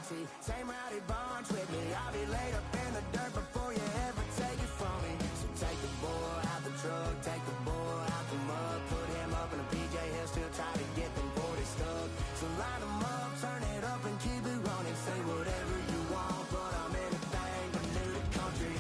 Dixie, same rowdy bunch with me. I'll be laid up in the dirt before you ever take it from me. So take the boy out the truck, take the boy out the mud, put him up in a PJ, he'll still try to get them 40 stuck. So line them up, turn it up and keep it running. Say whatever you want, but I'm anything but new to country.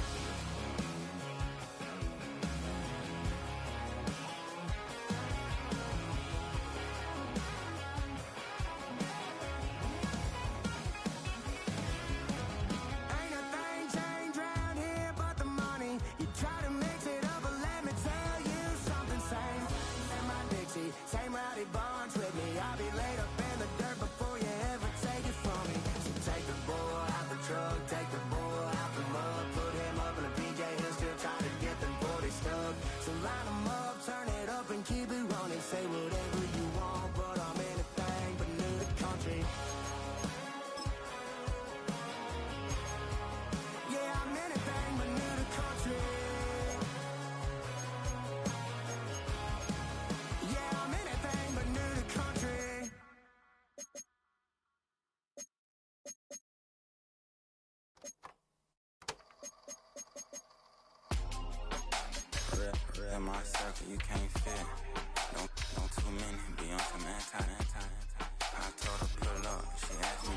Same rowdy bunch with me. I'll be laid up in the dirt before you ever take it from me. So take the boy out the truck, take the boy out the mud, put him up in a PJ, he'll still try to get them 40 stuck. So line them up, turn it up and keep it running. Say whatever you want, but I'm anything but new to country. Yeah, I'm anything but new to country. In my circle, you can't fit. Don't too many be on some anti. I told her pull up, she asked me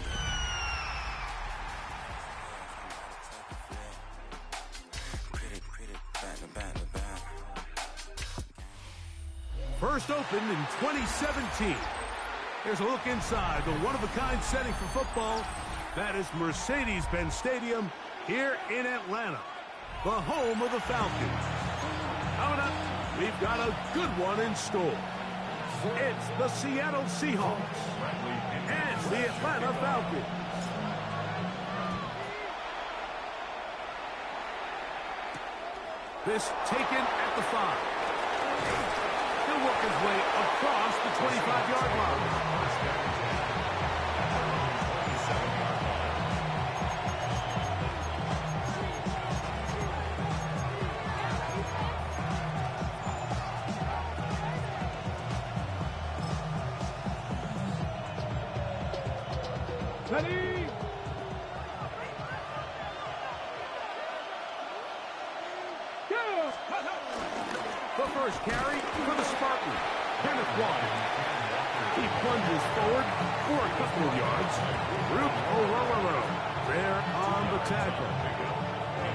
pretty, back to back. First opened in 2017. Here's a look inside the one-of-a-kind setting for football. That is Mercedes-Benz Stadium here in Atlanta, the home of the Falcons. Coming up, we've got a good one in store. It's the Seattle Seahawks and the Atlanta Falcons. This taken at the 5. He'll work his way across the 25-yard line. Ready? Go! The first carry for the Spartans. Kenneth Walker. He plunges forward for a couple of yards. Roop O'Rororo there on the tackle.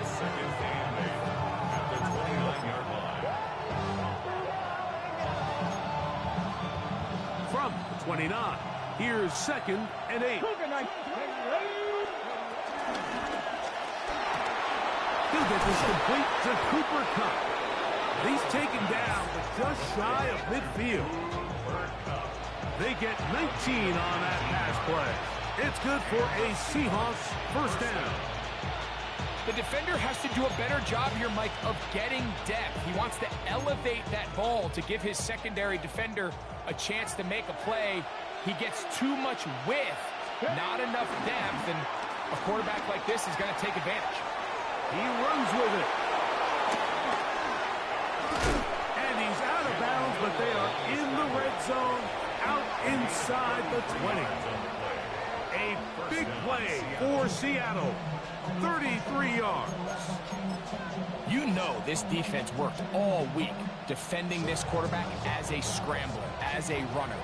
Second down at the 29-yard line. From the 29. Here's 2nd and 8. He'll get this complete to Cooper Kupp. He's taken down, but just shy of midfield. They get 19 on that pass play. It's good for a Seahawks first down. The defender has to do a better job here, Mike, of getting depth. He wants to elevate that ball to give his secondary defender a chance to make a play. He gets too much width, not enough depth, and a quarterback like this is going to take advantage. He runs with it. And he's out of bounds, but they are in the red zone, out inside the 20. A big play for Seattle. 33 yards. You know this defense worked all week defending this quarterback as a scrambler, as a runner.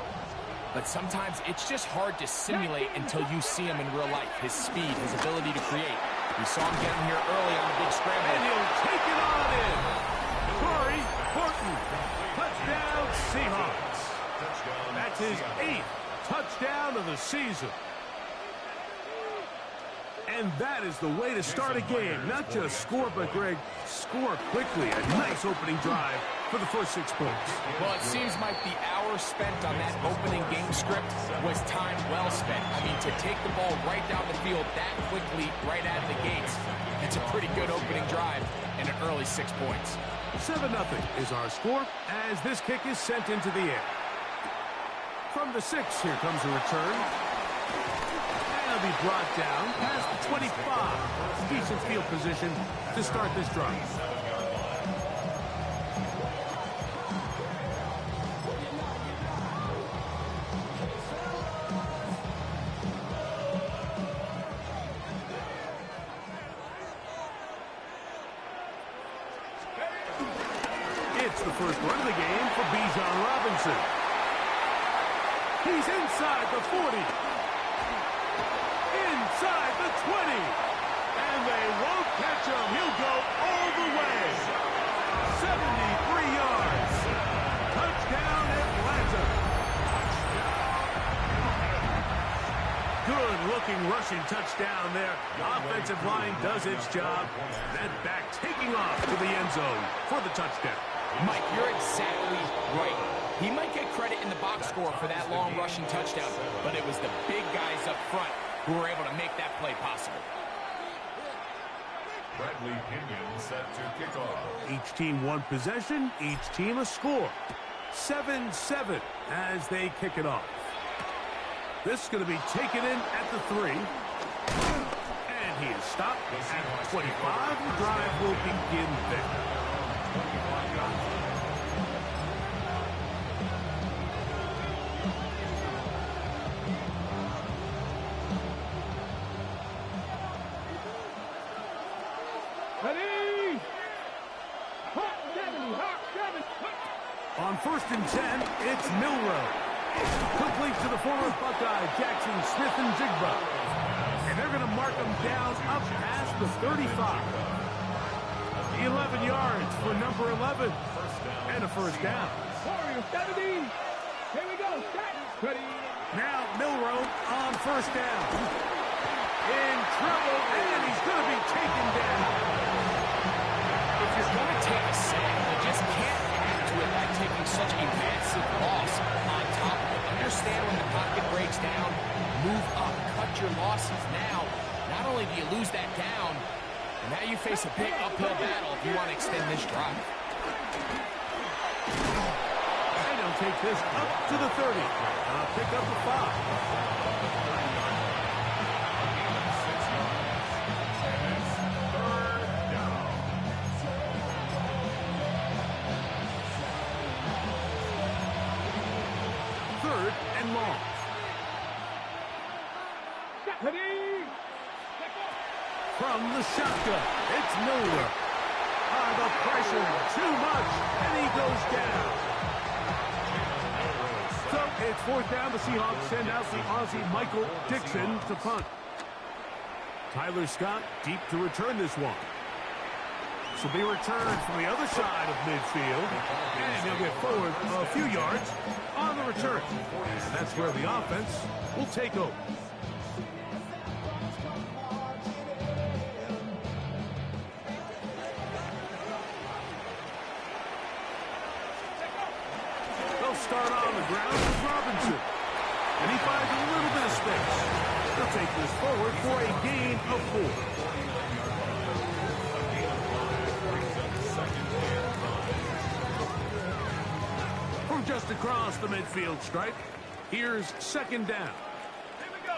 But sometimes it's just hard to simulate until you see him in real life. His speed, his ability to create. We saw him get him here early on a big scramble. And he'll take it on in. Corey Horton. Touchdown Seahawks. That's his 8th touchdown of the season. And that is the way to start a game. Not just score, but, Greg, score quickly. A nice opening drive for the first 6 points. Well, it seems like the hour spent on that opening game script was time well spent. I mean, to take the ball right down the field that quickly, right out of the gates, it's a pretty good opening drive and an early 6 points. 7-0 is our score as this kick is sent into the air. From the 6, here comes a return. Be brought down past the 25. Decent field position to start this drive. first run of the game for Bijan Robinson. He's inside the 40. Inside the 20. And they won't catch him. He'll go all the way. 73 yards. Touchdown, Atlanta. Good-looking rushing touchdown there. Offensive line does its job. That back taking off to the end zone for the touchdown. Mike, you're exactly right. He might get credit in the box score for that long rushing touchdown, but it was the big guys up front who were able to make that play possible. Bradley Pinion set to kick off. Each team one possession, each team a score. 7-7 as they kick it off. This is going to be taken in at the 3. And he is stopped at 25. The drive will begin there. On 1st and 10, it's Milrow. Complete to the former Buckeye, Jackson Smith-Njigba. And they're going to mark him down up past the 35. 11 yards for number 11. And a first down. Here we go. Now Milrow on 1st down. In trouble, and he's going to be taken down. If you're going to take a sack, you just can't add to it by taking such a massive loss on top of it. Understand when the pocket breaks down, move up, cut your losses now. Not only do you lose that down, but now you face a big uphill battle if you want to extend this drive. And he'll take this up to the 30. Pick up the 5. Long. From the shotgun, it's Miller. The pressure, too much, and he goes down. So it's 4th down. The Seahawks send out the Aussie Michael Dixon to punt. Tyler Scott deep to return this one. This will be returned from the other side of midfield, and he'll get forward a few yards on the return. And that's where the offense will take over. They'll start on the ground with Robinson, and he finds a little bit of space. They'll take this forward for a gain of 4. Just across the midfield stripe. Here's 2nd down. Here we go.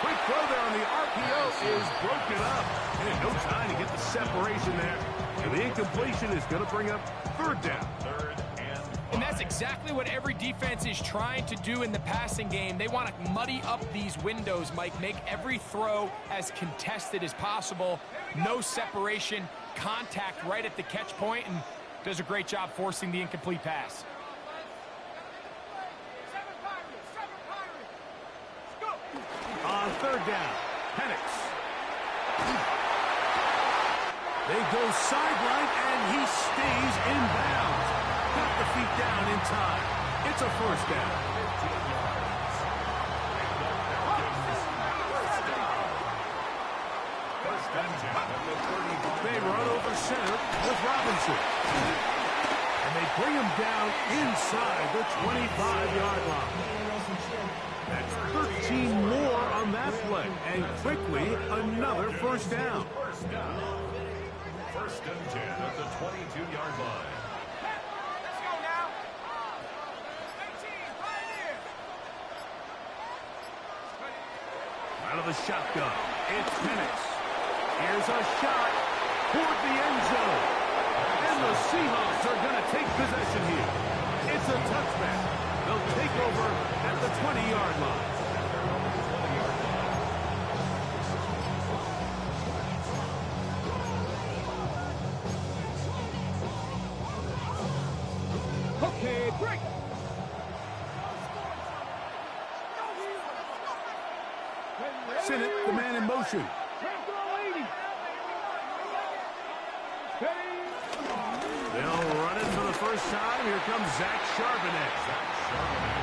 Quick throw there on the RPO is broken up. And no time to get the separation there. And the incompletion is going to bring up 3rd down. And that's exactly what every defense is trying to do in the passing game. They want to muddy up these windows, Mike, make every throw as contested as possible. No separation, contact right at the catch point, and does a great job forcing the incomplete pass. On 3rd down, Penix. They go sideline, and he stays in bounds. Got the feet down in time. It's a 1st down. They run over center with Robinson. And they bring him down inside the 25-yard line. That's 13 more on that play. And quickly, another 1st down. 1st and 10 at the 22-yard line. Out of the shotgun, it's Penix. Here's a shot toward the end zone. And the Seahawks are going to take possession here. It's a touchback. They'll take over at the 20-yard line. Okay, break. Sinnott, the man in motion. They'll run it for the first time. Here comes Zach Charbonnet.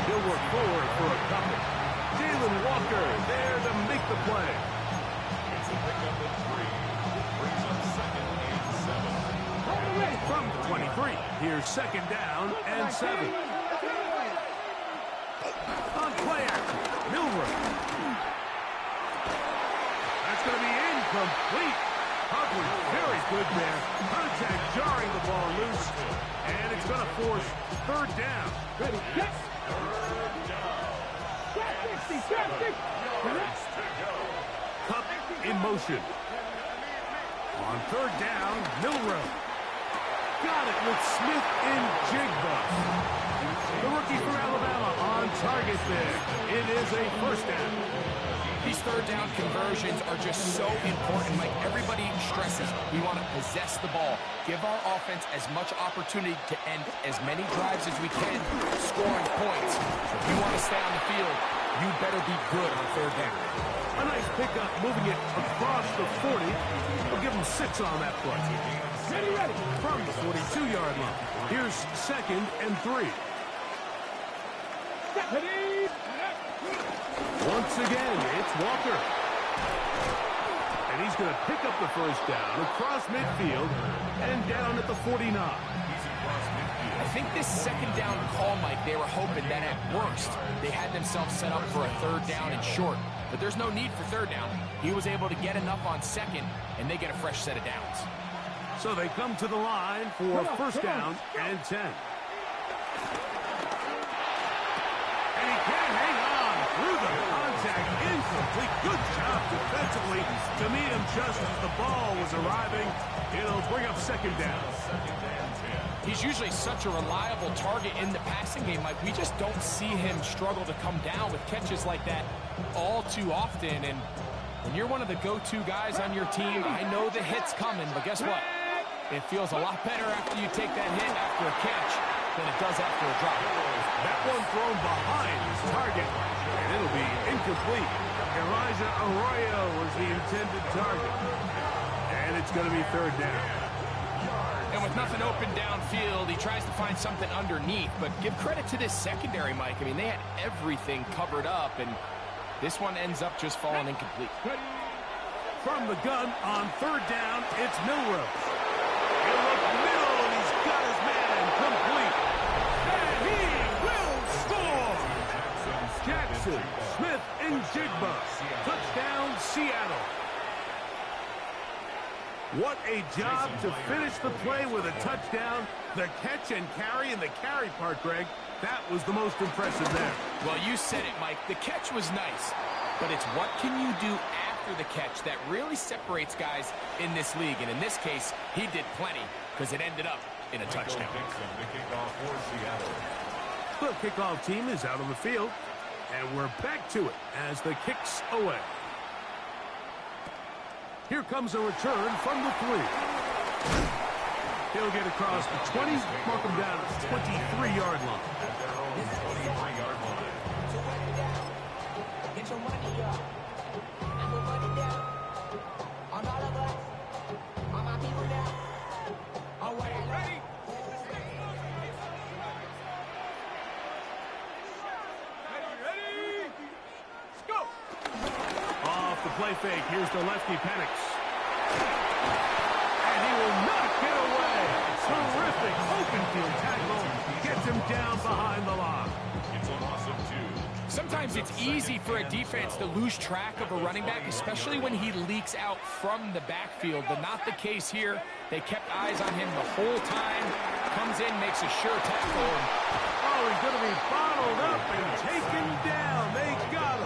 He'll work forward for a couple. Jalen Walker there to make the play. It's a pickup at 3. Brings up second and 7. From the 23, here's second down and 7. On play action, Milrow. That's going to be incomplete. Hubbard, very good there. Contact jarring the ball loose. And it's going to force third down. Ready, get. Cup in motion. On third down, Milrow. Got it with Smith in Jigba. The rookie from Alabama on target there. It is a first down. These third down conversions are just so important. Like everybody stresses, we want to possess the ball. Give our offense as much opportunity to end as many drives as we can, scoring points. So if you want to stay on the field, you better be good on third down. A nice pickup, moving it across the 40. We'll give them 6 on that play. Ready. From the 42-yard line. Here's second and 3. Ready. Once again, it's Walker. And he's going to pick up the first down across midfield and down at the 49. I think this second down call, Mike, they were hoping that at worst they had themselves set up for a third down and short. But there's no need for third down. He was able to get enough on second, and they get a fresh set of downs. So they come to the line for first down and 10. And he can't hang on through the contact. Incomplete. Good job defensively to meet him just as the ball was arriving. It'll bring up second down. He's usually such a reliable target in the passing game. Like, we just don't see him struggle to come down with catches like that all too often. And when you're one of the go-to guys on your team, I know the hit's coming, but guess what? It feels a lot better after you take that hit after a catch than it does after a drop. That one thrown behind his target, and it'll be incomplete. Elijah Arroyo was the intended target. And it's going to be third down. And with nothing open downfield, he tries to find something underneath. But give credit to this secondary, Mike. I mean, they had everything covered up, and this one ends up just falling incomplete. From the gun on third down, it's Milrow. He'll look middle, and he's got his man complete. And he will score! Jackson, Smith, and Jigba. Touchdown, Sea Atl. What a job to finish the play with a touchdown. The catch and carry, and the carry part, Greg, that was the most impressive there. Well, you said it, Mike. The catch was nice, but it's what can you do after the catch that really separates guys in this league. And in this case, he did plenty because it ended up in a touchdown. The kickoff team is out on the field, and we're back to it as the kick's away. Here comes a return from the 3. He'll get across the 20, mark him down at the 23-yard line. Get your money up. I put money down. On all of us. On my people down. On what I ready. Ready. Let's go. Off the play fake, here's the lefty Penix. And he will not get away. Terrific open field tackle. Gets him down behind the line. It's a loss of 2. Sometimes it's easy for a defense to lose track of a running back, especially when he leaks out from the backfield, but not the case here. They kept eyes on him the whole time. Comes in, makes a sure tackle. Oh, he's going to be bottled up and taken down. They got him.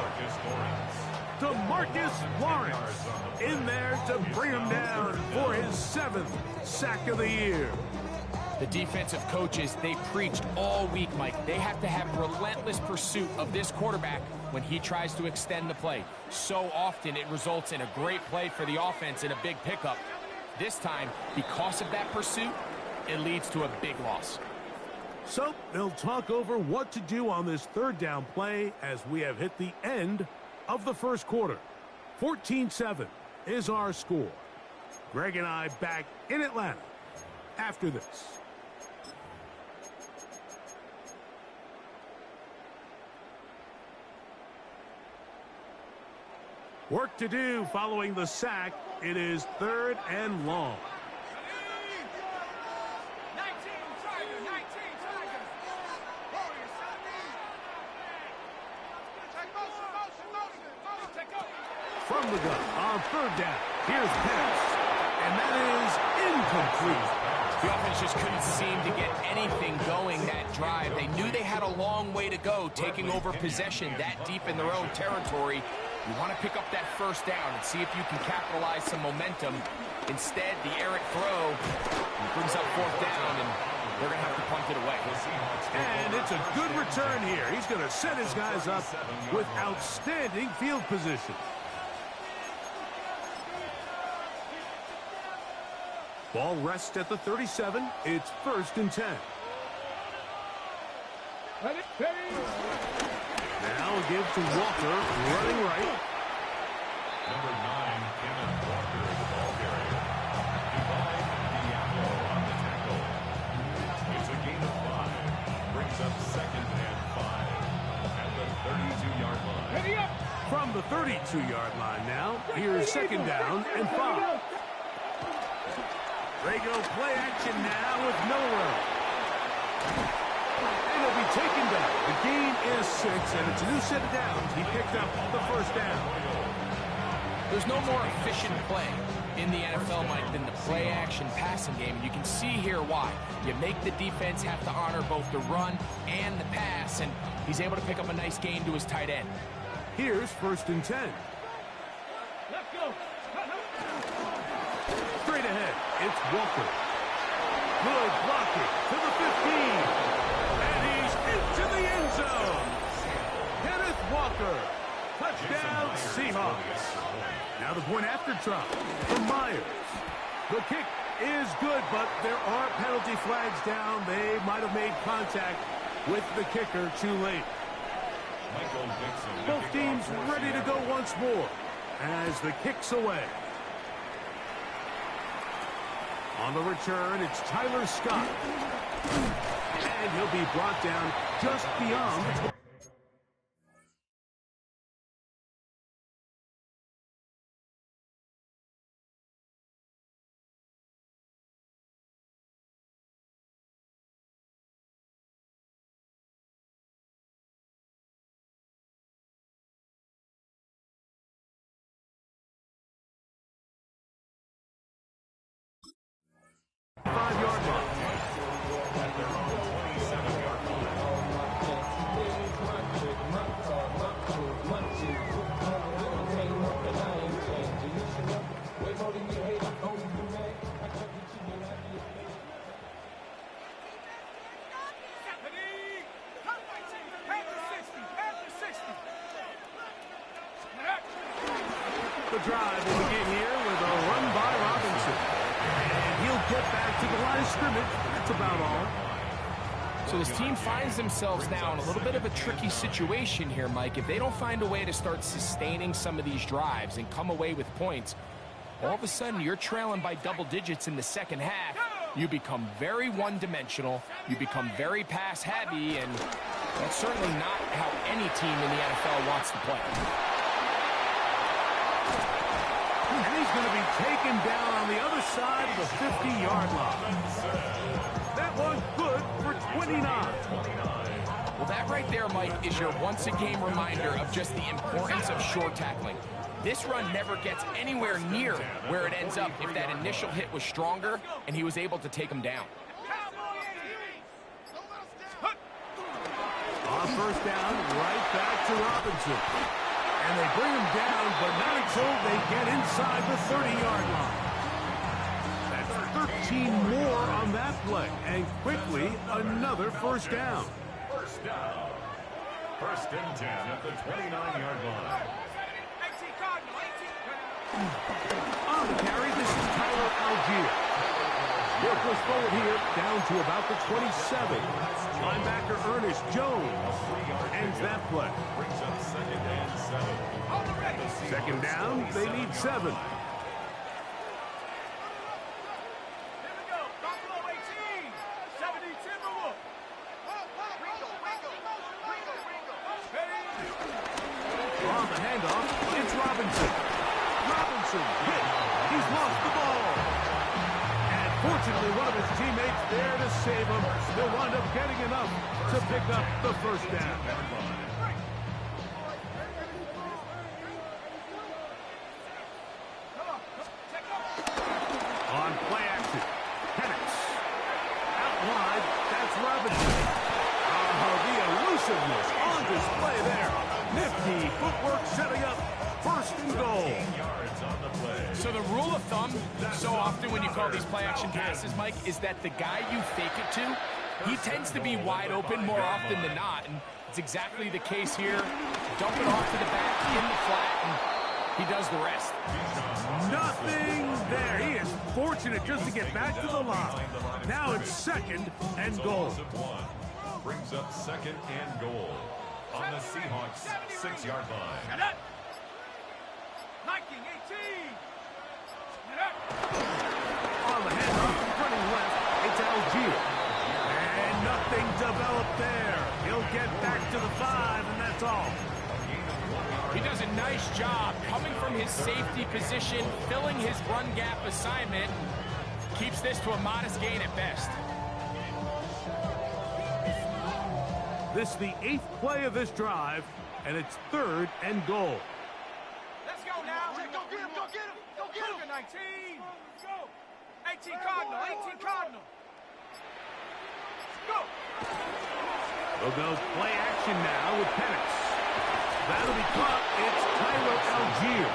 DeMarcus Lawrence in there to bring him down for his 7th sack of the year. The defensive coaches, they preached all week, Mike. They have to have relentless pursuit of this quarterback when he tries to extend the play. So often it results in a great play for the offense and a big pickup. This time, because of that pursuit, it leads to a big loss. So they'll talk over what to do on this third down play as we have hit the end of the first quarter. 14-7 is our score. Greg and I back in Atlanta after this. Work to do following the sack. It is 3rd and long. 19 Tigers, 19 Tigers. Warriors, 17. Take over. From the gun on 3rd down. Here's pass. And that is incomplete. The offense just couldn't seem to get anything going that drive. They knew they had a long way to go, taking over possession that deep in their own territory. You want to pick up that first down and see if you can capitalize some momentum. Instead, the errant throw brings up 4th down, and they're going to have to punt it away. And it's a good return here. He's going to set his guys up with outstanding field position. Ball rests at the 37. It's 1st and 10. Ready? Now a give to Walker, running right. Number 9, Kevin Walker, the ball carrier. Divide Ypl on the tackle. It's a gain of 5. Brings up 2nd and 5 at the 32-yard line. Ready up. From the 32-yard line now, here's 2nd down and 5. They go play action now with Miller. And he'll be taken down. The gain is 6, and it's a new set of downs. He picked up the 1st down. There's no more efficient play in the NFL, Mike, than the play-action passing game. And you can see here why. You make the defense have to honor both the run and the pass, and he's able to pick up a nice gain to his tight end. Here's 1st and 10. Let's go. Straight ahead, it's Walker. Good blocking to the 15. And he's into the end zone. Kenneth Walker. Touchdown, Seahawks. Now the point after try from Myers. The kick is good, but there are penalty flags down. They might have made contact with the kicker too late. Both teams ready to go once more as the kick's away. On the return, it's Tyler Scott. And he'll be brought down just beyond the five-yard line. At their own 27-yard line. The drive will begin here with a run by Robinson. And he'll get back to the line of scrimmage. That's about all. So this team finds themselves now in a little bit of a tricky situation here, Mike. If they don't find a way to start sustaining some of these drives and come away with points, all of a sudden you're trailing by double digits in the second half. You become very one-dimensional. You become very pass-heavy, and that's certainly not how any team in the NFL wants to play. And he's going to be taken down on the other side of the 50-yard line. That one good for 29. Well, that right there, Mike, is your once-a-game reminder of just the importance of short tackling. This run never gets anywhere near where it ends up if that initial hit was stronger and he was able to take him down. On 1st down, right back to Robinson. And they bring him down, but not until they get inside the 30-yard line. That's 13 more on that play. And quickly, another 1st down. First down. 1st and 10 at the 29-yard line. On the carry, this is Tyler Algier. They'll push forward here, down to about the 27. Linebacker Ernest Jones ends that play. Brings up 2nd and 7. Second down, they need 7. On the handoff, it's Robinson. Robinson hit. He's lost the ball. And fortunately, one of his teammates there to save him. He'll wind up getting enough to pick up the first down. On play action, Penix. Out wide, that's Robinson. Oh, the elusiveness on display there. Nifty footwork setting up 1st and goal. Yards on the play. So the rule of thumb, so often when you call these play-action passes, Mike, is that the guy you fake it to, he tends to be wide open more often than not, and it's exactly the case here. Dump it off to the back, in the flat, and he does the rest. Nothing there. He is fortunate just to get back to the line. Now it's 2nd and goal. Brings up 2nd and goal on the Seahawks 6-yard line. 19-18. On the handoff, running left, it's Algier. And nothing developed there. He'll get back to the 5, and that's all. He does a nice job coming from his safety position, filling his run gap assignment, keeps this to a modest gain at best. This is the 8th play of this drive, and it's 3rd and goal. Let's go now. Go get him. Go get him. Go get him. 19. Go. 18 Cardinal. 18 Cardinal. Go. We'll go play action now with Penix. That'll be caught. It's Tyler Algier.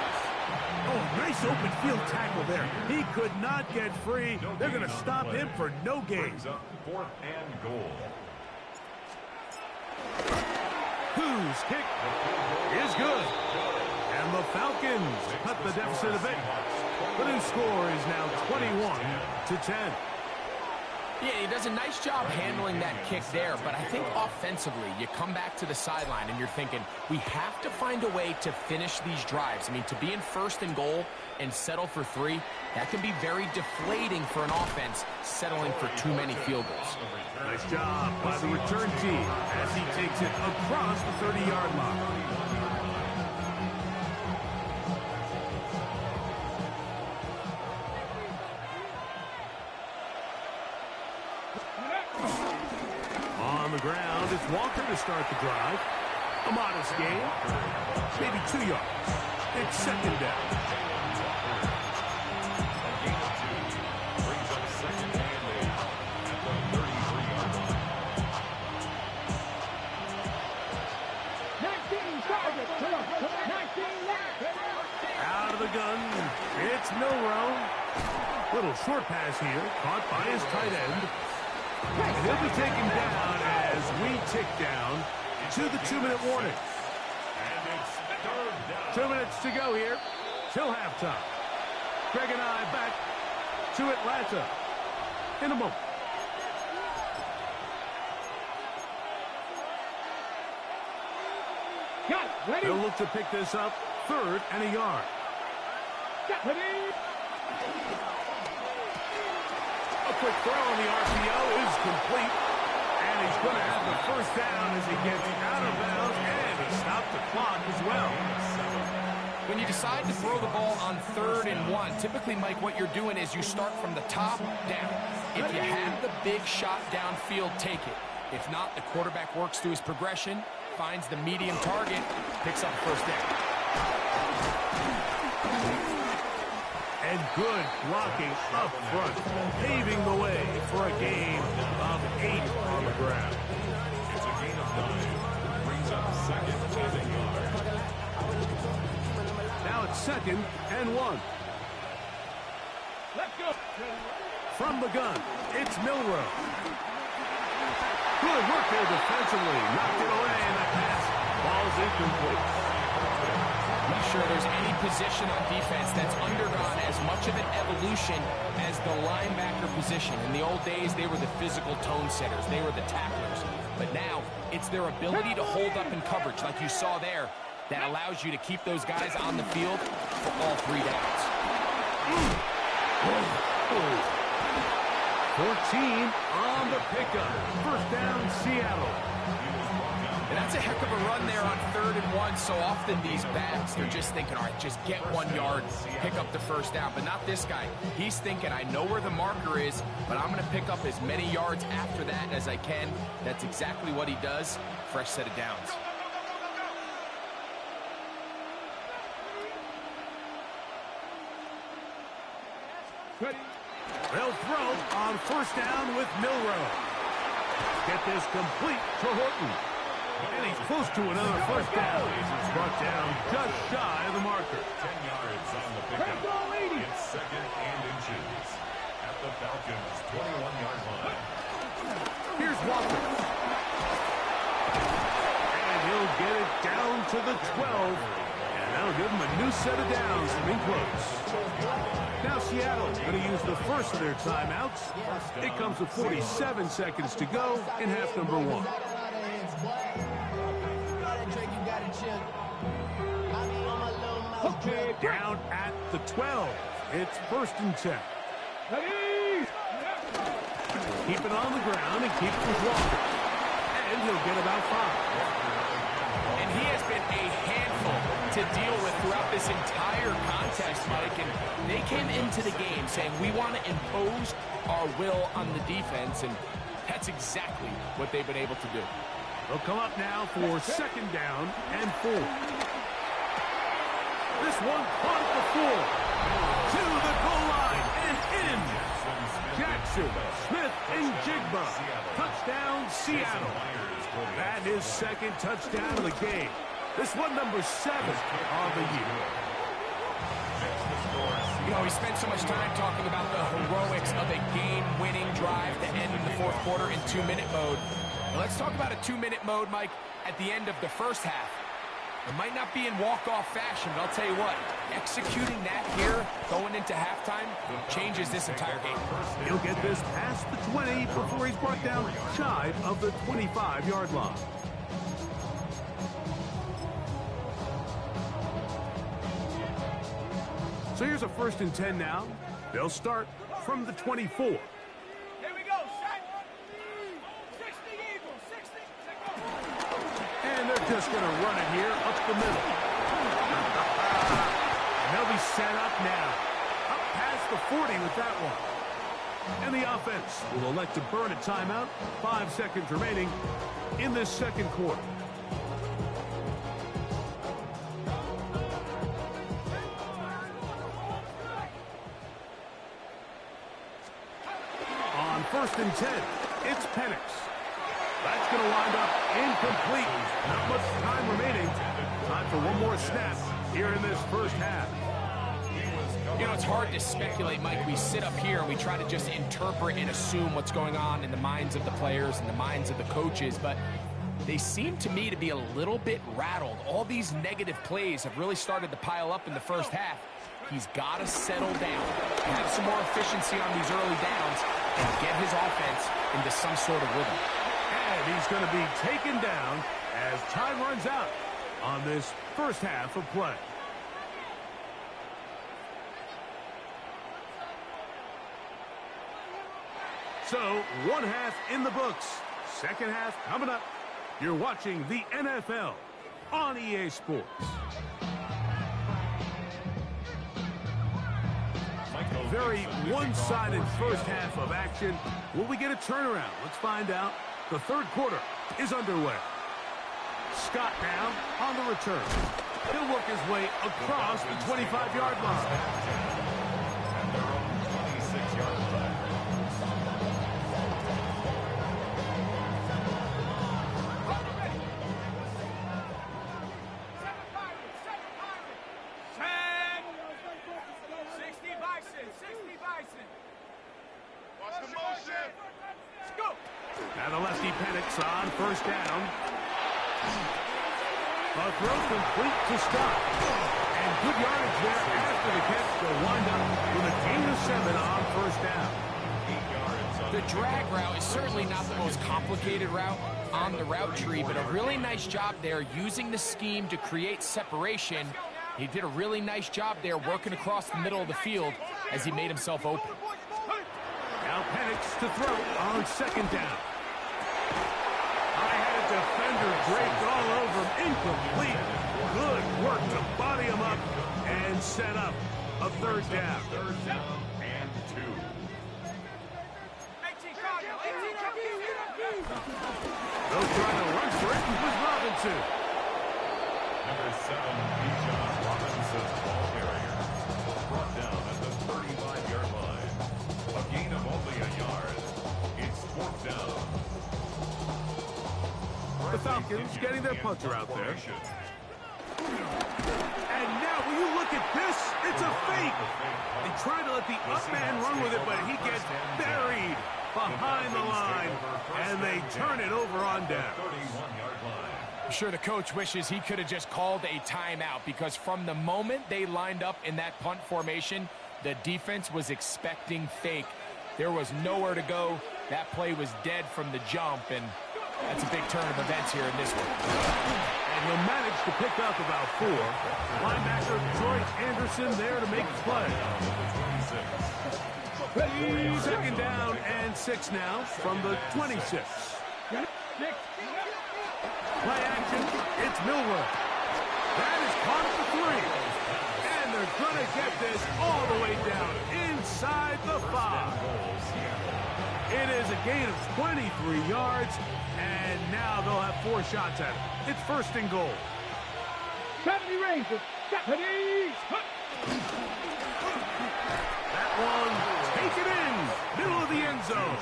Oh, nice open field tackle there. He could not get free. They're going to stop him for no gain. Brings up 4th and goal. Whose kick is good. And the Falcons cut the deficit a bit. The new score is now 21-10. Yeah, he does a nice job handling that kick there, but I think offensively, you come back to the sideline and you're thinking, we have to find a way to finish these drives. I mean, to be in 1st and goal and settle for 3, that can be very deflating for an offense settling for too many field goals. Nice job by the return team as he takes it across the 30-yard line. On the ground, it's Walker to start the drive. A modest gain, maybe 2 yards. It's 2nd down. Brings up 2nd and 8 at the 33-yard line. 19 targets. 19 left. Out of the gun, it's Milrow. Little short pass here, caught by his tight end. And he'll be taken down as we tick down to the 2-minute warning. And it's 3rd down. 2 minutes to go here till halftime. Greg and I back to Atlanta in a moment. Got it. Ready. They'll look to pick this up 3rd and a yard. Ready. A quick throw on the RPO is complete. And he's going to have the first down as he gets out of bounds. And he stopped the clock as well. When you decide to throw the ball on 3rd and 1, typically, Mike, what you're doing is you start from the top down. If you have the big shot downfield, take it. If not, the quarterback works through his progression, finds the medium target, picks up the first down. And good blocking up front, paving the way for a gain of 8 on the ground. It's a gain of 9. Brings up 2nd and a yard. Now it's 2nd and 1. Let's go. From the gun, it's Milrow. Good work there defensively. Knocked it away, and the pass. Ball's incomplete. I'm not sure there's any position on defense that's undergone as much of an evolution as the linebacker position. In the old days, they were the physical tone setters. They were the tacklers. But now, it's their ability to hold up in coverage, like you saw there, that allows you to keep those guys on the field for all 3 downs. 14 on the pickup. First down, Sea Atl. And that's a heck of a run there on 3rd and 1. So often these backs, they're just thinking, all right, just get 1 yard, pick up the first down. But not this guy. He's thinking, I know where the marker is, but I'm going to pick up as many yards after that as I can. That's exactly what he does. Fresh set of downs. They'll throw on first down with Milrow. Get this complete to Horton. And he's close to another first down. He's brought down just shy of the marker. 10 yards on the pickup. It's 2nd and inches at the Falcons' 21-yard line. Here's Walker. And he'll get it down to the 12. And that'll give him a new set of downs coming close. Now Seattle going to use the first of their timeouts. It comes with 47 seconds to go in half number 1. Down at the 12. It's 1st and 10. Keep it on the ground and keep it with Walker. And he'll get about 5. And he has been a handful to deal with throughout this entire contest, Mike. And they came into the game saying, we want to impose our will on the defense. And that's exactly what they've been able to do. They'll come up now for 2nd down and 4. This one caught at the 4. To the goal line and in. Jackson, Smith, and Jigba. Touchdown, Sea Atl. That is 2nd touchdown of the game. This one number 7 on the year. You know, we spent so much time talking about the heroics of a game-winning drive to end in the 4th quarter in 2-minute mode. Now let's talk about a 2-minute mode, Mike, at the end of the first half. It might not be in walk-off fashion, but I'll tell you what, executing that here, going into halftime, changes this entire game. He'll get this past the 20 before he's brought down shy of the 25-yard line. So here's a 1st and 10 now. They'll start from the 24. Here we go, set. 60 Eagles, 60. And they're just going to run it here up the middle. And they'll be set up now. Up past the 40 with that one. And the offense will elect to burn a timeout. 5 seconds remaining in this 2nd quarter. On 1st and 10, it's Penix. That's going to wind up incomplete. Not much time remaining. Time for one more snap here in this first half. You know, it's hard to speculate, Mike. We sit up here and we try to just interpret and assume what's going on in the minds of the players and the minds of the coaches, but they seem to me to be a little bit rattled. All these negative plays have really started to pile up in the first half. He's got to settle down, have some more efficiency on these early downs, and get his offense into some sort of rhythm. And he's going to be taken down as time runs out on this first half of play. So, one half in the books. Second half coming up. You're watching the NFL on EA Sports. Very one-sided first half of action. Will we get a turnaround? Let's find out. The 3rd quarter is underway. Scott now on the return. He'll work his way across the 25-yard line. And their own 26-yard line. Now the lefty Penix on first down. A throw complete to stop. And good yardage there after the catch to wind up with a gain of 7 on first down. The drag route is certainly not the most complicated route on the route tree, but a really nice job there using the scheme to create separation. He did a really nice job there working across the middle of the field as he made himself open. Now Penix to throw on second down. I had a defender draped all over him. Incomplete. Good work to body him up and set up a third down. Third down and 2. 18 Cardinal, 18 come get it. They'll try to run for it with Robinson. Number 7, Bijan Robinson, ball carrier, brought down at the 35-yard line. A gain of only a yard. It's 4th down. The Falcons getting their punter out there. And now, will you look at this? It's a fake. They try to let the up man run with it, but he gets buried behind the line, and they turn it over on down. 31-yard line. I'm sure the coach wishes he could have just called a timeout, because from the moment they lined up in that punt formation, the defense was expecting fake. There was nowhere to go. That play was dead from the jump, and that's a big turn of events here in this one. And he'll manage to pick up about 4. Linebacker Troy Anderson there to make the play. Second down and 6 now from the 26. Play action, it's Milroe. That is caught at the 3. And they're going to get this all the way down inside the 5. It is a gain of 23 yards, and now they'll have 4 shots at it. It's 1st and goal. Company Rangers, Company! That one, take it in, middle of the end zone.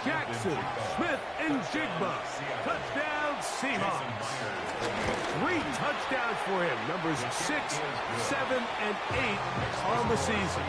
Jackson, Smith, and Jigba. Touchdown, Seahawks. 3 touchdowns for him. Numbers 6, 7, and 8 on the season.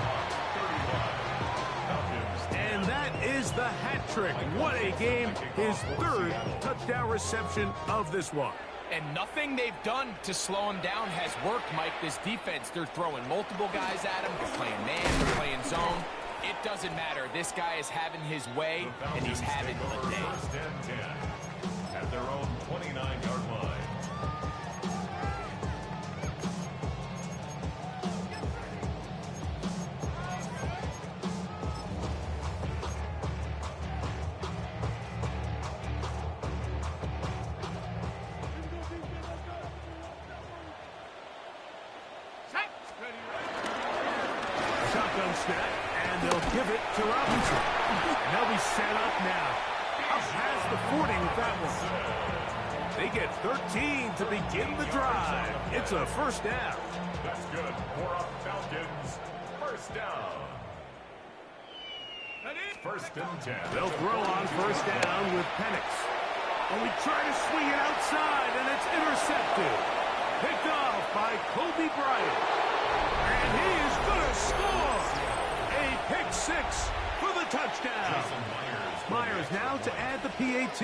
And that is the hat trick. What a game. His 3rd touchdown reception of this one. And nothing they've done to slow him down has worked, Mike. This defense, they're throwing multiple guys at him. They're playing man, they're playing zone. It doesn't matter. This guy is having his way, and he's having a day. 1st and 10 at their own 29-yard line. Shotgun snap, and they'll give it to Robinson. And they'll be set up now. Up past the 40 with that one. They get 13 to begin the drive. It's a 1st down. That's good for our Falcons. 1st down. 1st and 10. They'll throw on 1st down with Penix. And we try to swing it outside, and it's intercepted. Picked off by Kobe Bryant. And he is going to score. A pick 6 for the touchdown. Myers now to add the PAT.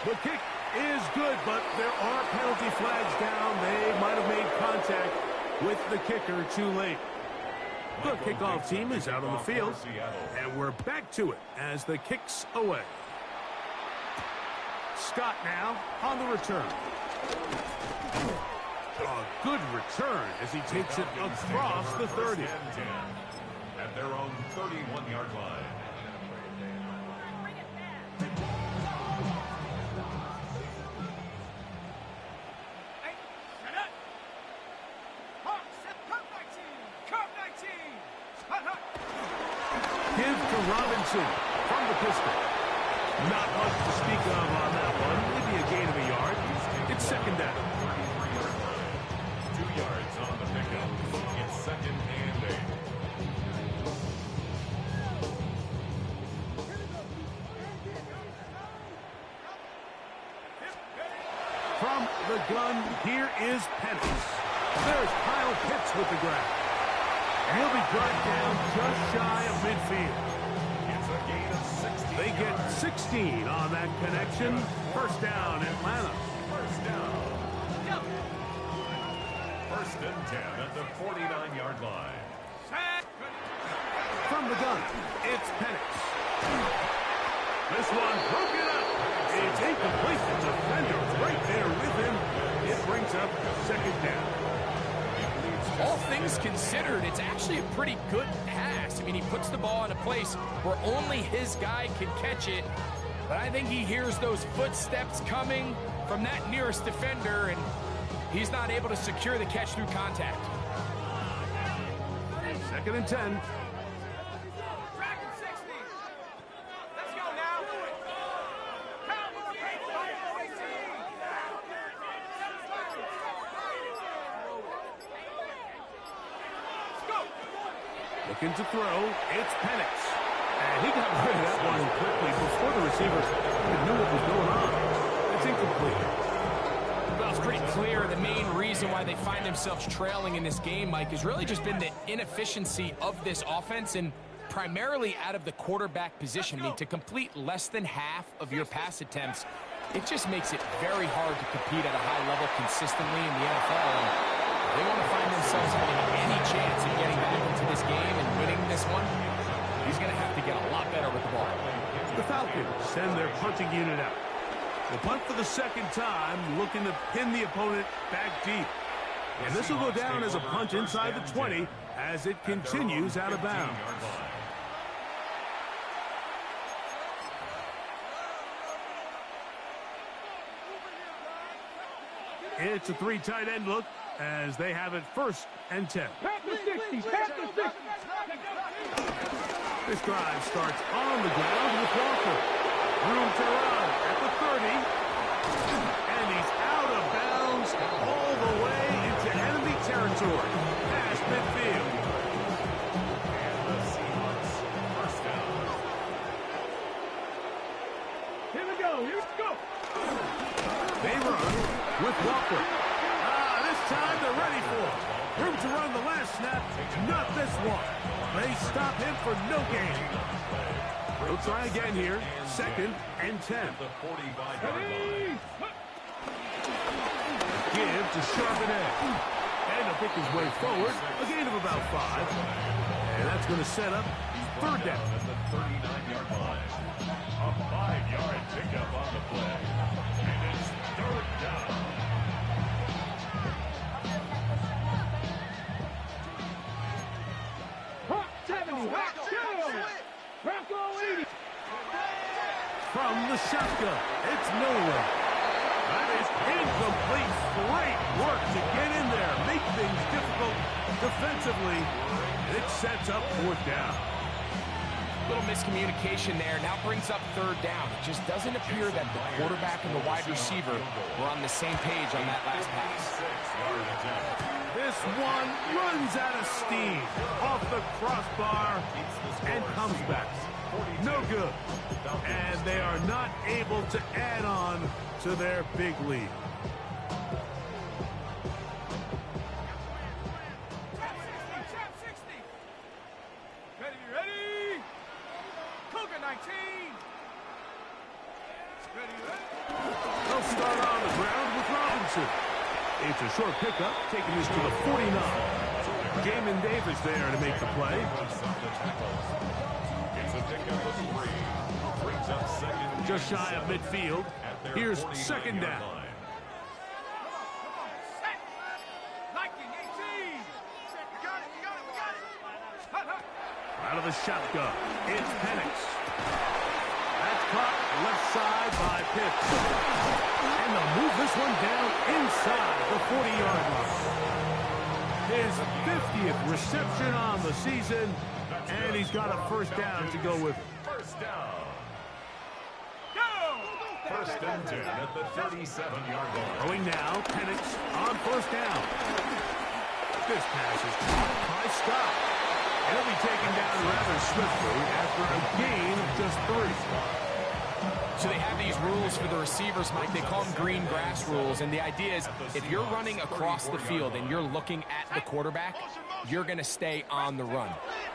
The kick is good, but there are penalty flags down. They might have made contact with the kicker too late. The kickoff team is out on the field, and we're back to it as the kick's away. Scott now on the return. A good return as he takes it across the 30. At their own 31-yard line. Give to Robinson from the pistol. Not much to speak of on that one. Maybe a gain of a yard. It's 2nd down. 2 yards on the pickup. It's 2nd and 8. From the gun, here is Penix. There's Kyle Pitts with the grab. And he'll be brought down just shy of midfield. It's a gain of 16. They get 16 on that connection. 1st down, Atlanta. first down. First and 10 at the 49-yard line. From the gun, it's Penix. This one broken up. It's incomplete. The defender right there with him. It brings up second down. All things considered, it's actually a pretty good pass. I mean, he puts the ball in a place where only his guy can catch it. But I think he hears those footsteps coming from that nearest defender, and he's not able to secure the catch through contact. Second and 10. Looking to throw, it's Penix. And he got rid of that one quickly before the receiver even knew what was going on. It's incomplete. Well, it's pretty clear the main reason why they find themselves trailing in this game, Mike, has really just been the inefficiency of this offense and primarily out of the quarterback position. I mean, to complete less than half of your pass attempts, it just makes it very hard to compete at a high level consistently in the NFL. And they want to find themselves having any chance of getting back into this game and winning this one. He's going to have to get a lot better with the ball. The Falcons send their punting unit out. The punt for the second time, looking to pin the opponent back deep. And this will go down as a punt inside the 20 as it continues out of bounds. It's a three tight end look as they have it first and 10. This drive starts on the ground with Walker. Room to run at the 30. And he's out of bounds all the way into enemy territory. Past midfield. And the Seahawks first down. Here we go. They run with Walker. This time they're ready for it. Room to run the last snap. Not this one. They stop him for no gain. We'll try again here. Second and 10. The 45-yard line. Give to Charbonnet. And he'll pick his way forward. A gain of about 5. And that's going to set up third down. At the 39-yard line. A 5-yard pickup on the play. And it's third down. From the shotgun, it's nowhere. That is incomplete. Great work to get in there. Make things difficult defensively. It sets up fourth down. Little miscommunication there. Now brings up third down. It just doesn't appear that the quarterback and the wide receiver were on the same page on that last pass. This one runs out of steam off the crossbar and comes back. No good. And they are not able to add on to their big lead. Ready? Cougar 19. Ready? They'll start on the ground with Robinson. It's a short pickup, taking this to the 49. Jamin Davis there to make the play. It's a pickup of 3. Brings up second. Just shy of midfield. Here's second down. Set. Lightning 18. We got it. Out of the shotgun, it's Penix. That's caught left side by Pitts. And they'll move this one down inside the 40-yard line. His 50th reception on the season, and he's got a first down to go with it. First down. First and 10 at the 37-yard line. Going now, Penix on first down. This pass is caught by Scott. And he'll be taken down rather swiftly after a gain of just 3. So they have these rules for the receivers, Mike. They call them green grass rules. And the idea is if you're running across the field and you're looking at the quarterback, you're going to stay on the run.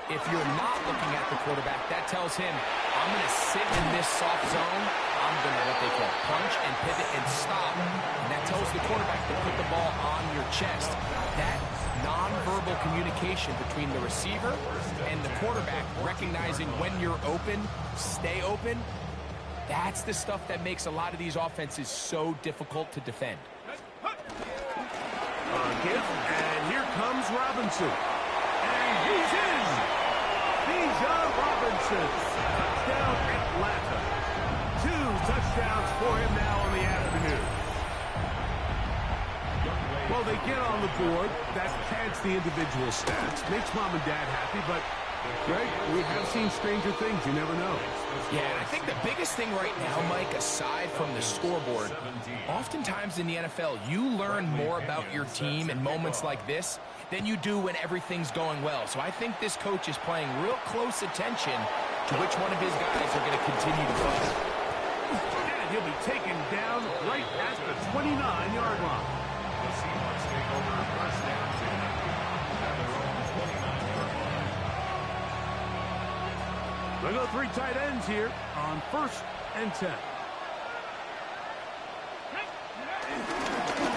If you're not looking at the quarterback, that tells him, I'm going to sit in this soft zone. I'm going to what they call punch and pivot and stop. And that tells the quarterback to put the ball on your chest. That nonverbal communication between the receiver and the quarterback, recognizing when you're open, stay open, that's the stuff that makes a lot of these offenses so difficult to defend. And here comes Robinson. And he's in. Bijan Robinson. Touchdown, Atlanta. 2 touchdowns for him now on the afternoon. Well, they get on the board. That pads the individual stats. Makes mom and dad happy, but Greg, we have seen stranger things. You never know. Yeah, and I think the biggest thing right now, Mike, aside from the scoreboard, oftentimes in the NFL, you learn more about your team in moments like this than you do when everything's going well. So I think this coach is paying real close attention to which one of his guys are going to continue to fight. And he'll be taken down right at the 29-yard line. The Seahawks take over first down 10 at their own 29-yard line. They go 3 tight ends here on 1st and 10.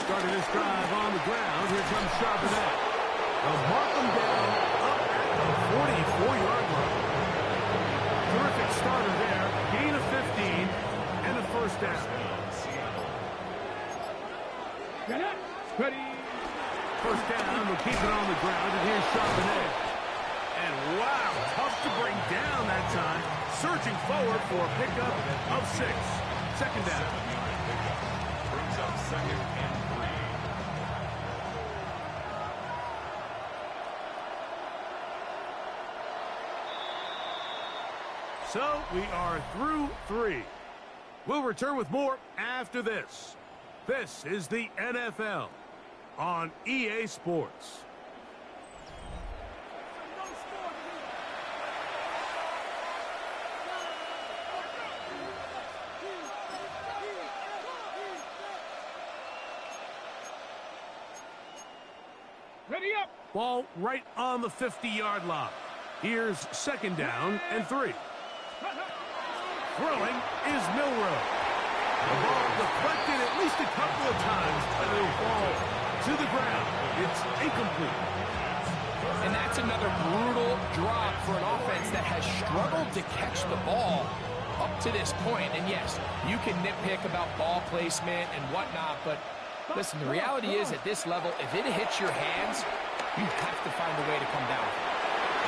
Starting this drive on the ground. Here comes Charbonnet. They'll mark him down up at the 44-yard line. Terrific starter there. Gain of 15 and a first down. First down. We'll keep it on the ground. And here's Charbonnet. And wow, tough to bring down that time. Surging forward for a pickup of 6. Second down. Brings up 2nd and 3. So we are through 3. We'll return with more after this. This is the NFL on EA Sports. Ready up. Ball right on the 50-yard line. Here's 2nd down and 3. Throwing is Milroe. The ball deflected at least a couple of times, but it'll fall to the ground. It's incomplete. And that's another brutal drop for an offense that has struggled to catch the ball up to this point. And yes, you can nitpick about ball placement and whatnot, but listen, the reality is at this level, if it hits your hands, you have to find a way to come down.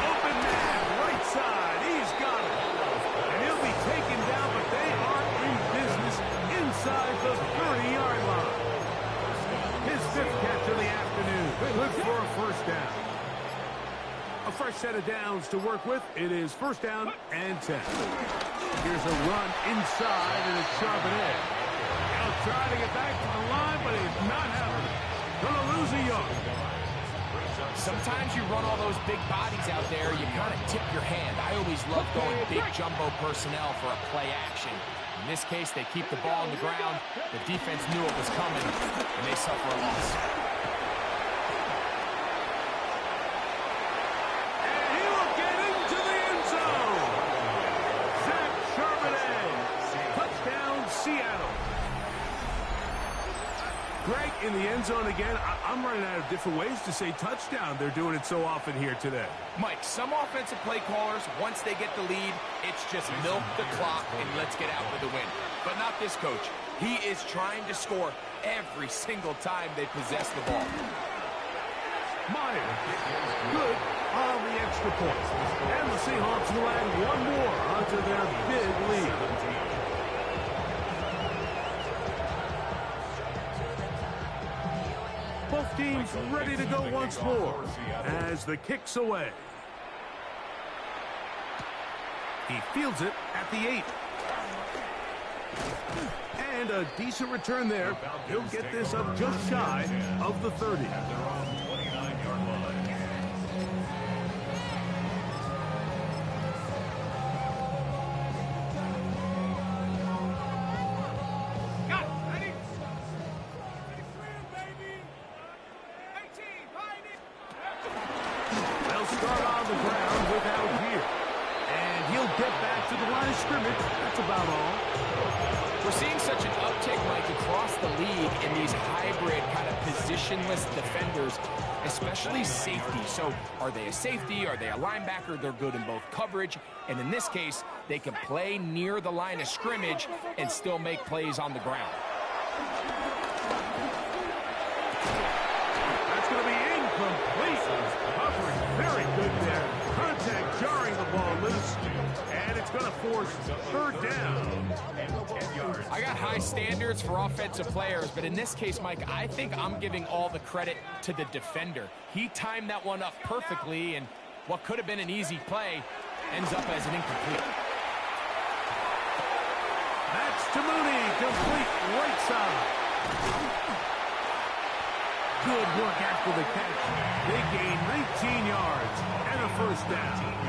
Open man, right side. He's got it. And he'll be taken down, but they are in business inside the 30-yard line. His 5th catch of the afternoon. Good for a first down. A fresh set of downs to work with. It is 1st down and 10. Here's a run inside, and it's Charbonnet. He'll try to get back to the line, but it's not happening. Gonna lose a yard. Sometimes you run all those big bodies out there, you kind of tip your hand. I always love going big jumbo personnel for a play action. In this case, they keep the ball on the ground. The defense knew it was coming, and they suffer a loss. And he will get into the end zone. Zach Charbonnet. Touchdown, Sea Atl. Greg, in the end zone again. I'm running out of different ways to say touchdown. They're doing it so often here today. Mike, some offensive play callers, once they get the lead, it's just milk the clock and let's get out with the win. But not this coach. He is trying to score every single time they possess the ball. Meyer, good on the extra point. And the Seahawks will add one more onto their big lead. Both teams ready to go once more as the kick's away. He fields it at the 8. And a decent return there. He'll get this up just shy of the 30. At their own 29-yard line. Got it. Ready? Baby. 18. Behind it. They'll start on the ground without here. And he'll get back to the line of scrimmage. That's about all. We're seeing such an uptick, Mike, across the league in these hybrid kind of positionless defenders, especially safety. So are they a safety? Are they a linebacker? They're good in both coverage. And in this case, they can play near the line of scrimmage and still make plays on the ground. That's going to be incomplete. Covering very good there. Contact jarring the ball loose. And it's going to force third down. I got high standards for offensive players, but in this case, Mike, I think I'm giving all the credit to the defender. He timed that one up perfectly, and what could have been an easy play ends up as an incomplete. That's to Mooney, complete right side. Good work after the catch. They gain 19 yards and a first down.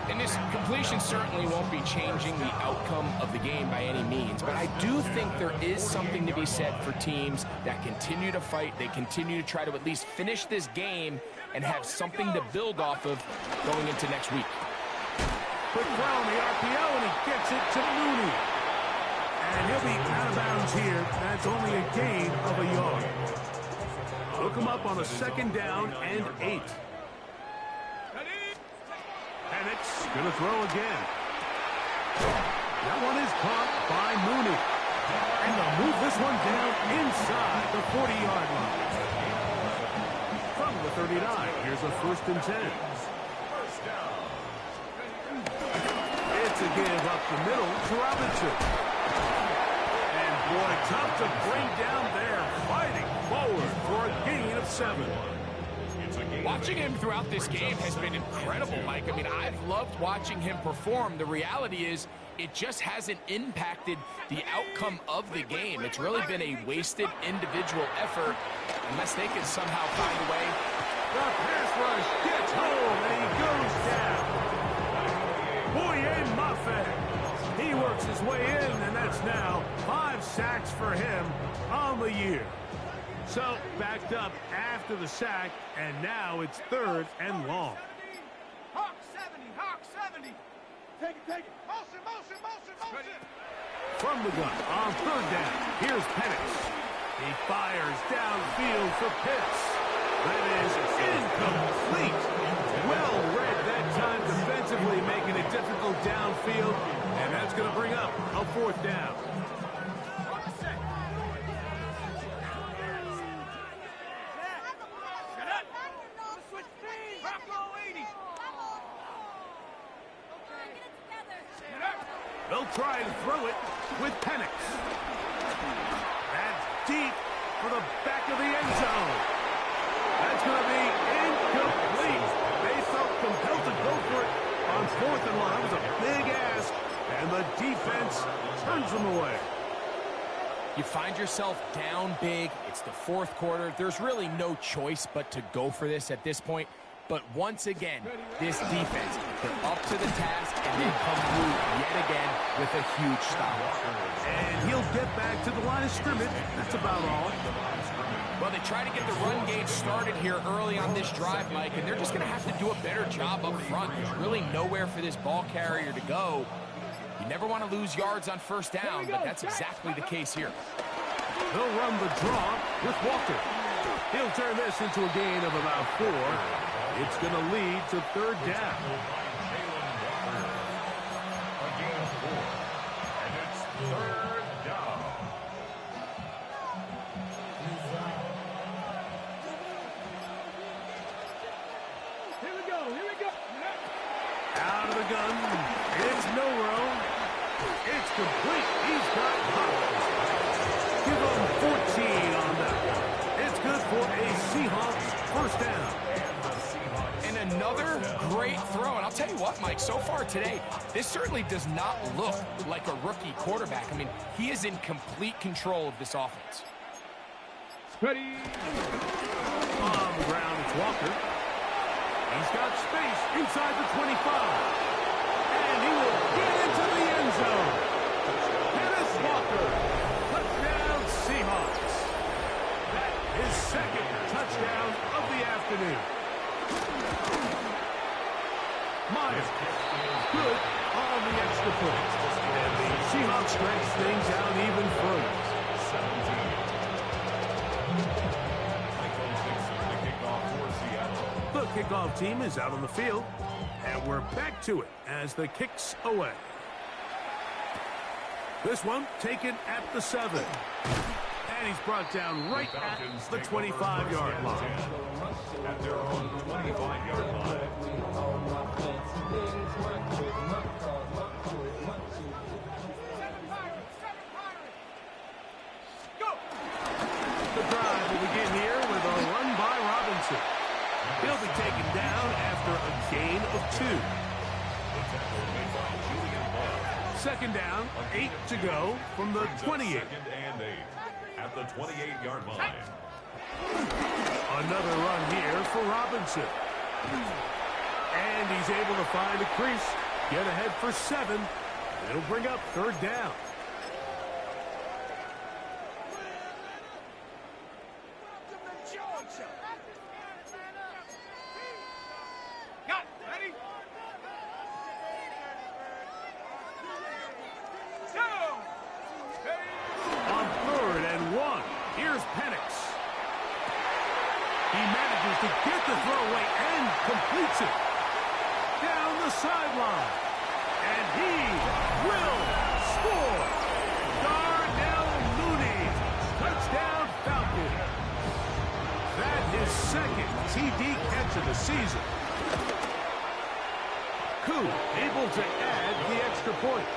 And this completion certainly won't be changing the outcome of the game by any means, but I do think there is something to be said for teams that continue to fight. They continue to try to at least finish this game and have something to build off of going into next week. Quick throw on the RPO, and he gets it to Mooney. And he'll be out of bounds here. That's only a gain of a yard. Hook him up on a second down and 8. Penix going to throw again. That one is caught by Mooney. And they'll move this one down inside the 40-yard line. From the 39, here's a 1st and 10. It's a give up the middle to Robinson. And boy, tough to bring down there, fighting forward for a gain of 7. Watching him throughout this game has been incredible, Mike. I mean, I've loved watching him perform. The reality is it just hasn't impacted the outcome of the game. It's really been a wasted individual effort unless they can somehow find a way. The pass rush gets home, and he goes down. Boye Mafe. He works his way in, and that's now 5 sacks for him on the year. So, backed up after the sack, and now it's 3rd and long. Hawk 70, Hawk 70. Take it. Motion. From the gun on 3rd down, here's Penix. He fires downfield for Pitts. That is incomplete. Well read that time defensively, making it difficult downfield, and that's going to bring up a 4th down. They'll try and throw it with Penix. That's deep for the back of the end zone. That's going to be incomplete. They felt compelled to go for it on 4th and long. That was a big ask, and the defense turns them away. You find yourself down big. It's the 4th quarter. There's really no choice but to go for this at this point. But once again, this defense, they're up to the task, and they come through yet again with a huge stop. And he'll get back to the line of scrimmage. That's about all. Well, they try to get the run game started here early on this drive, Mike, and they're just going to have to do a better job up front. There's really nowhere for this ball carrier to go. You never want to lose yards on 1st down, but that's exactly the case here. They'll run the draw with Walker. He'll turn this into a gain of about 4. It's going to lead to 3rd down. A gain of 4. And it's 3rd down. Here we go. Out of the gun. It's Milrow. It's complete. He's got Hopkins. Give him 14 on that one. It's good for a Seahawks 1st down. And another great throw. And I'll tell you what, Mike, so far today, this certainly does not look like a rookie quarterback. I mean, he is in complete control of this offense. Ready. On the ground, it's Walker. He's got space inside the 25. And he will get into the end zone. Kenneth Walker. Touchdown, Seahawks. That is 2nd touchdown of the afternoon. Myers, good on the extra point. And the Seahawks stretch things out even further. 17. Michael Dixon, the kickoff for Seattle. The kickoff team is out on the field, and we're back to it as the kick's away. This one taken at the 7. And he's brought down right at the 25-yard line. At their own 25-yard line. The drive will begin here with a run by Robinson. He'll be taken down after a gain of 2. Second down, 8 to go from the 28. Second and 8 at the 28-yard line. Another run here for Robinson. And he's able to find a crease, get ahead for 7. It'll bring up third down. Got it. Ready? On 3rd and 1, here's Penix. He manages to get the throw away and completes it. Down the sideline. And he will score. Darnell Mooney. Touchdown Falcon. That is second TD catch of the season. Koo able to add the extra point.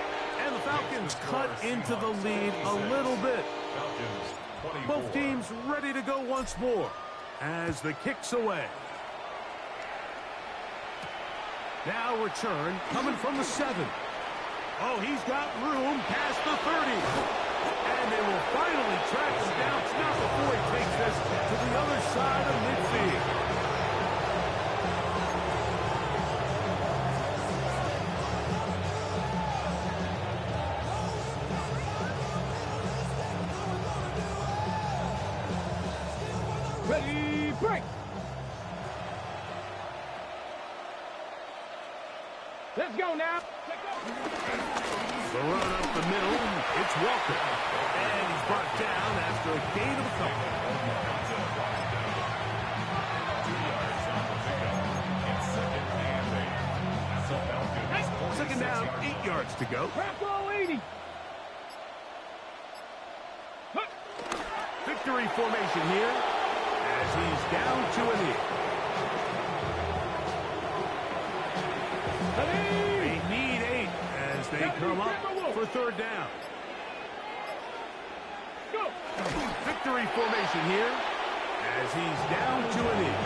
And the Falcons cut into the lead a little bit. Both teams ready to go once more as the kick's away. Now return coming from the 7. Oh, he's got room past the 30. And they will finally track him down. It's not before he takes this to the other side of midfield. Ready, break. Let's go now. The run up the middle, it's Walker. And he's brought down after a gain of a couple. Second down, 8 yards to go. Crack all 80. Victory formation here as he's down to a knee. They need 8 as they come up for third down. Victory formation here as he's down to a knee.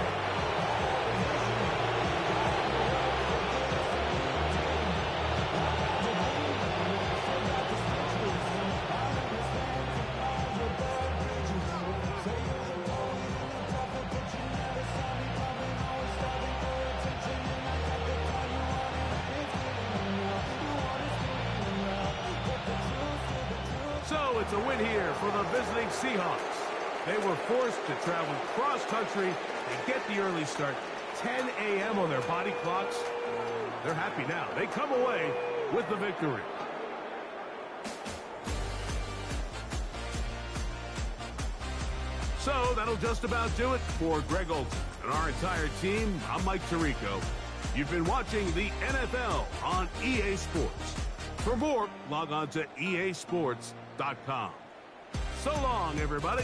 So it's a win here for the visiting Seahawks. They were forced to travel cross-country and get the early start. 10 a.m. on their body clocks. They're happy now. They come away with the victory. So that'll just about do it for Greg Olson and our entire team. I'm Mike Tirico. You've been watching the NFL on EA Sports. For more, log on to easports.com. So long, everybody.